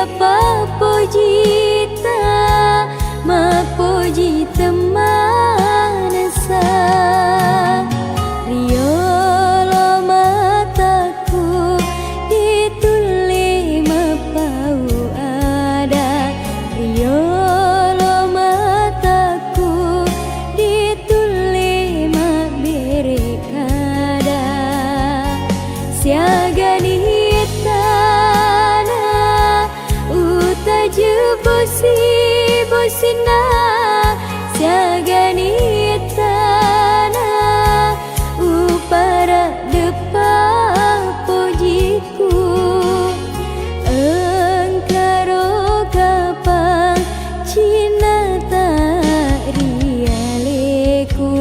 papojita mapojita manasa riolo mataku dituli mapau ada riolo mataku dituli mabere kada siagani bosina siagani tanah upara depa pojiku engkaro kapang cina tak rialeku.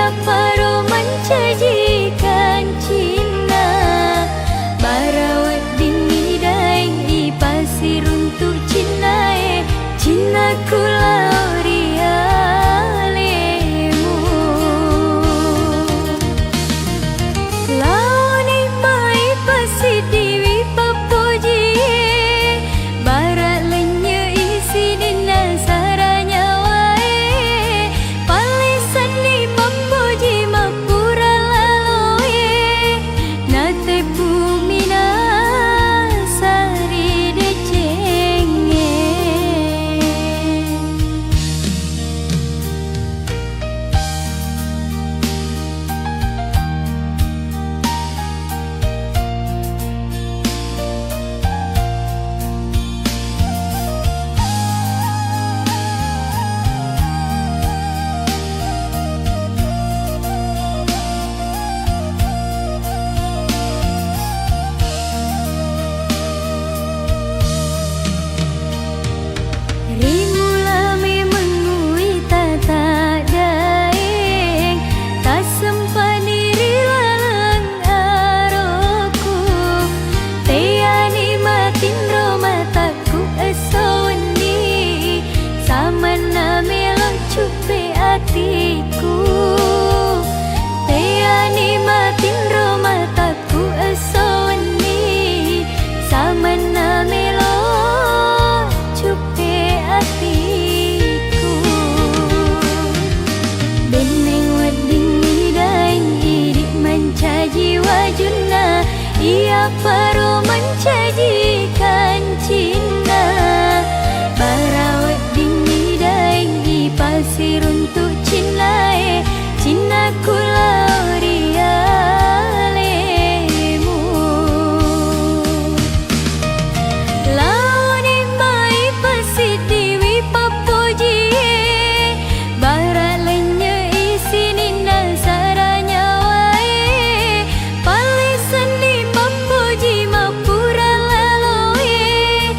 ia paro mencajikan Cina barawat dini daeng i pasir untuk Cina Cina kulau rialemu lau ni mai pasir diwi papoji barat lenya isi dina saranya wae palisan ni papoji mapura laloye nate bumina sari decenge Rimula me mengui tata daeng tak sempani rilalang aroku teani matin romataku esoni samana melon cupe atiku teani matin romataku esoni samana melon cupe atiku beneng wading daeng idik mencaji wajuna ia paro mencajikan Cina barawat dini daeng i pasir untuk Cina Cina kulau rialemu lau ni mai pasir diwi papoji barat lenya isi nina saranya wae palisan ni papoji mapura laloye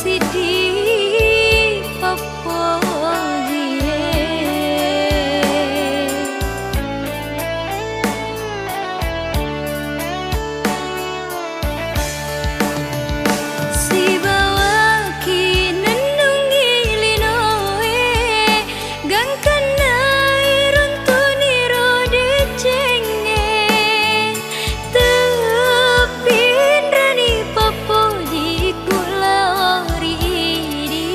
pasidi papogie si bawa ki nandungi linoe gangkan runtuni rode cenge tepin rani papoji kula ori idi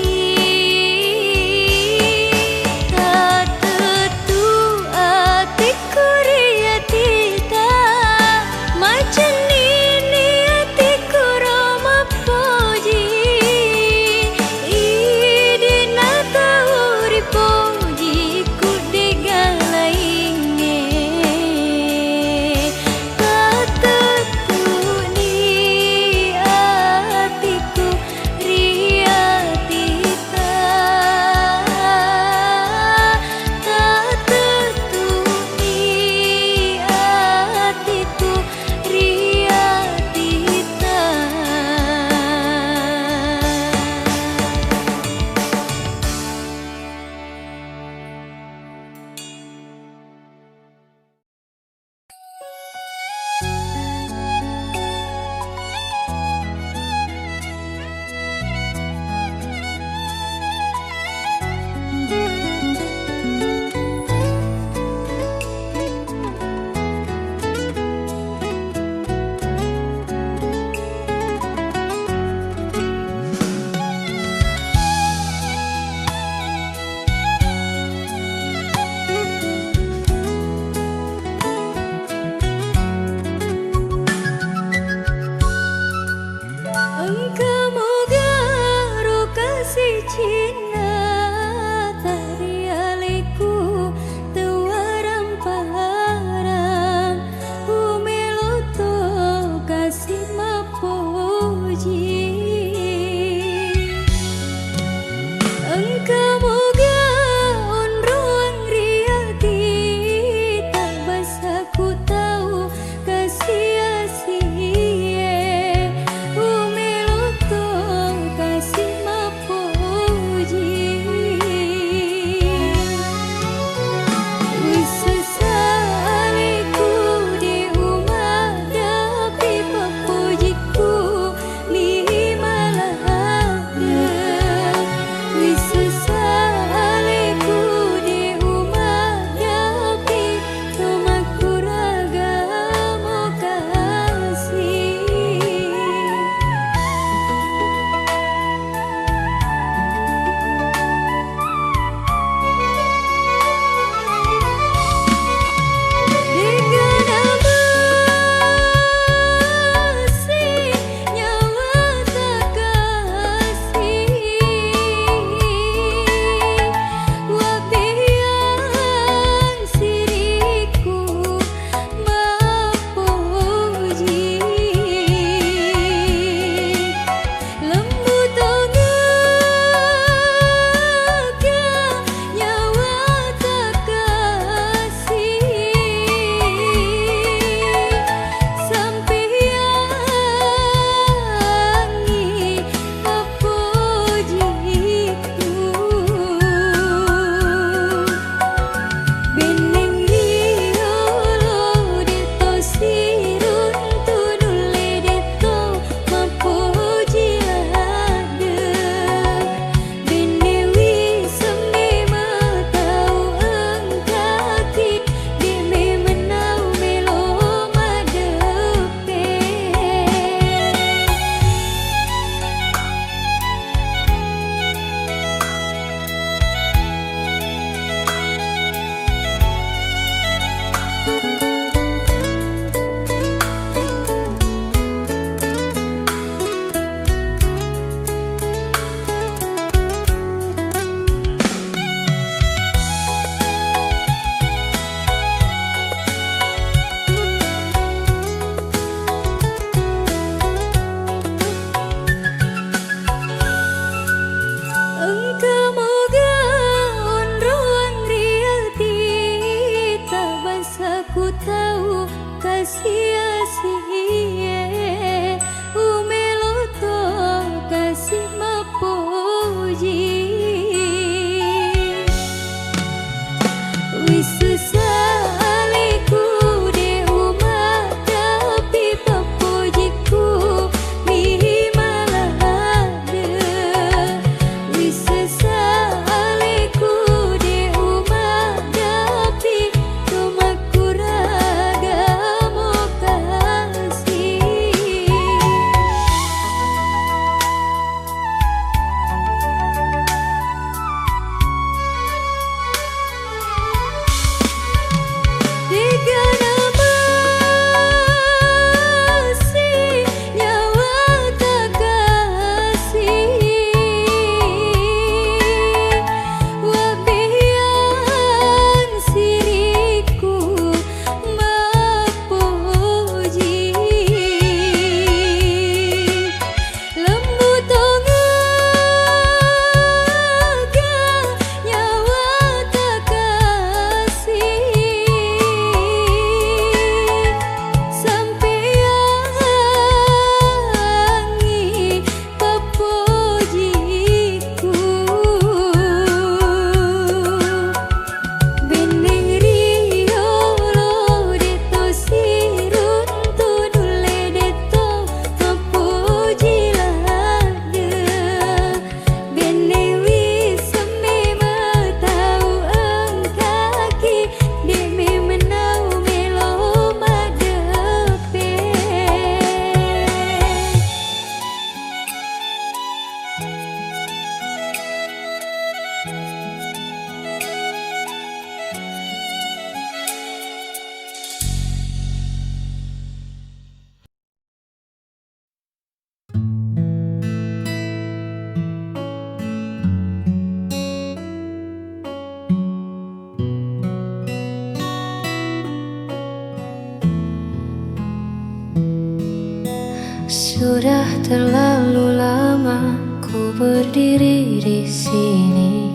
Sudah terlalu lama ku berdiri di sini,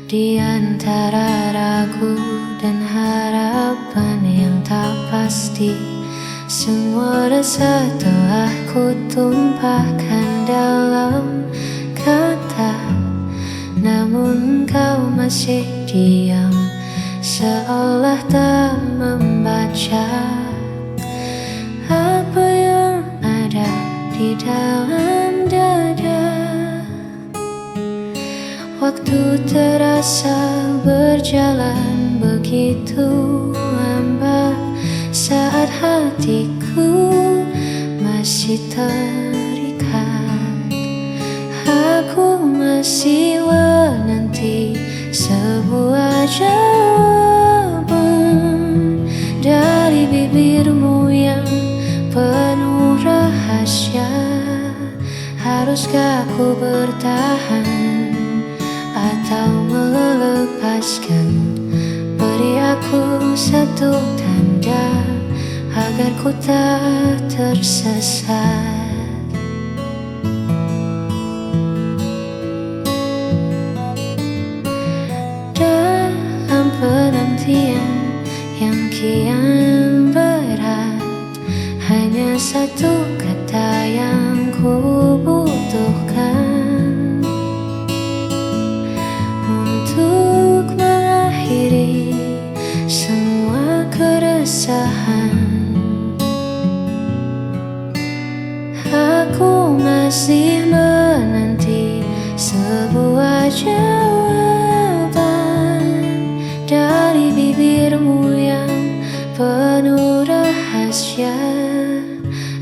di antara ragu dan harapan yang tak pasti. Semua rasa telah ku tumpahkan dalam kata, namun kau masih diam, seolah tak membaca apa yang ada di dalam dada. Waktu terasa berjalan begitu lambat, saat hatiku masih terikat. Aku masih menanti sebuah jawaban dari bibirmu yang penuh rahasia. Haruskah ku bertahan atau melepaskan? Beri aku satu tanda agar ku tak tersesat. Dalam penantian yang kian berat, hanya satu kata yang ku butuhkan untuk mengakhiri semua keresahan. Aku masih menanti sebuah jawaban dari bibirmu yang penuh rahasia.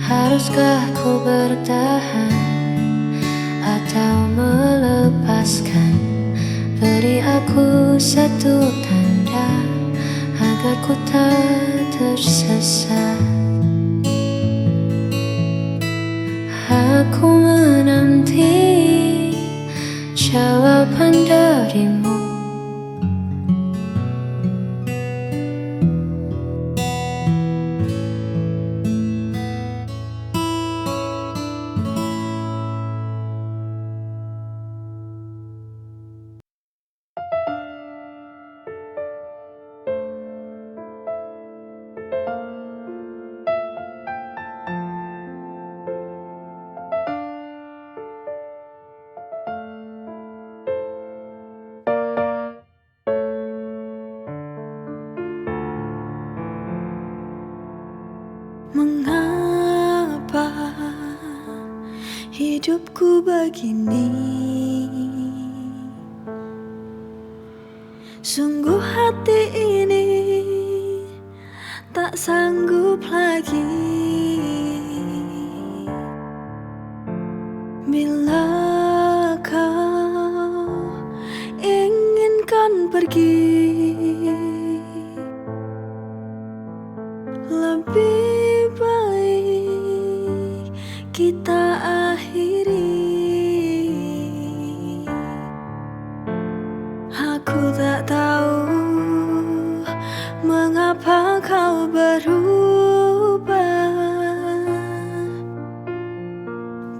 Haruskah ku bertahan atau melepaskan? Beri aku satu tanda agar ku tak tersesat. Aku menanti jawaban darimu. Mengapa hidupku begini? Sungguh hati ini tak sanggup lagi. Bila kau inginkan pergi, lebih baik kita akhiri. Aku tak tahu mengapa kau berubah.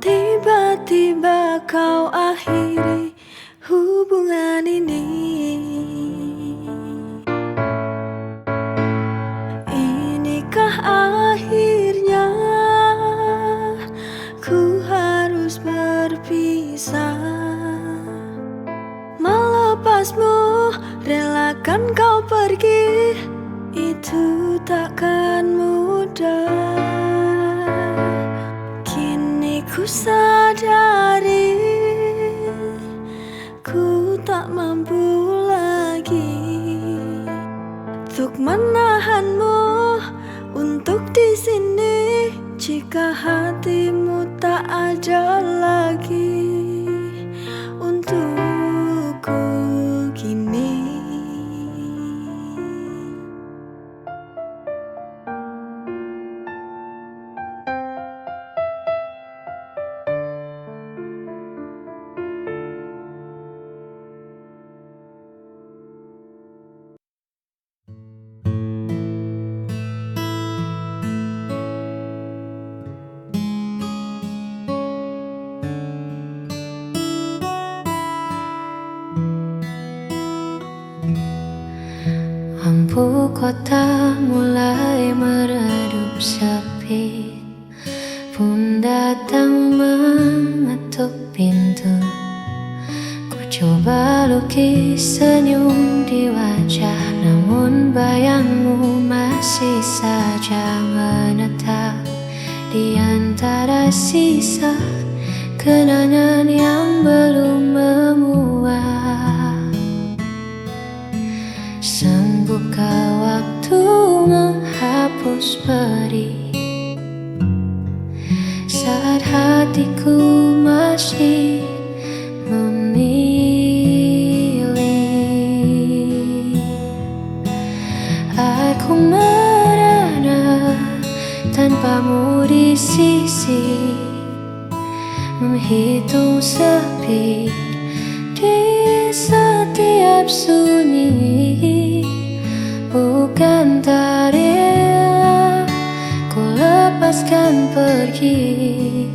Tiba-tiba kau akhiri hubungan ini. Inikah akhirnya ku harus berpisah? Melepasmu, relakan kau pergi, itu takkan mudah. Kini ku sadari ku tak mampu lagi untuk menahanmu untuk di sini. Jika hatimu tak ada lagi untukku kini. Lampu kota mulai meredup sepi, pun datang mengetuk pintu. Ku coba lukis senyum di wajah, namun bayangmu masih saja menetap di antara sisa kenangan yang belum menguap. Sanggupkah waktu menghapus perih saat hatiku masih memilih? Aku merana tanpamu di sisi, menghitung sepi di setiap sunyi. Bukan tak rela ku lepaskan pergi,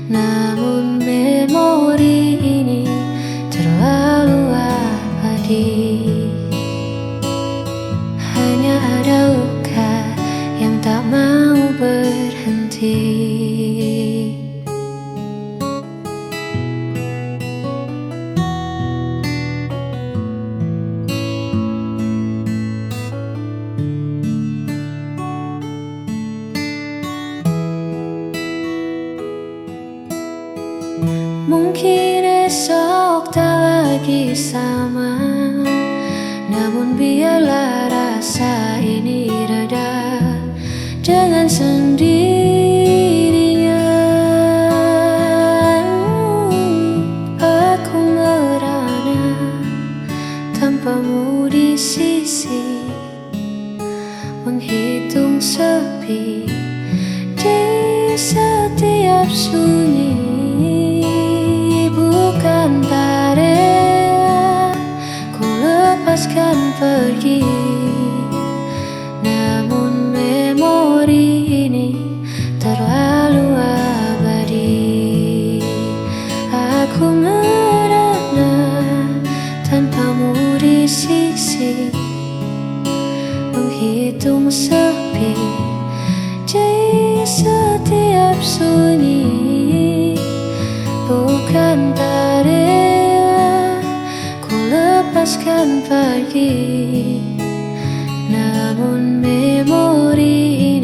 namun memori ini terlalu abadi. Hanya ada luka yang tak mau berhenti. Mungkin esok tak lagi sama, namun biarlah rasa ini reda dengan sendirinya. Aku merana tanpamu di sisi, menghitung sepi di setiap sunyi. Bukan tak rela ku lepaskan pergi, namun memori ini terlalu abadi. Aku merana tanpamu di sisi, menghitung sepi di setiap sunyi. Bukan tak rela ku lepaskan pergi, namun memori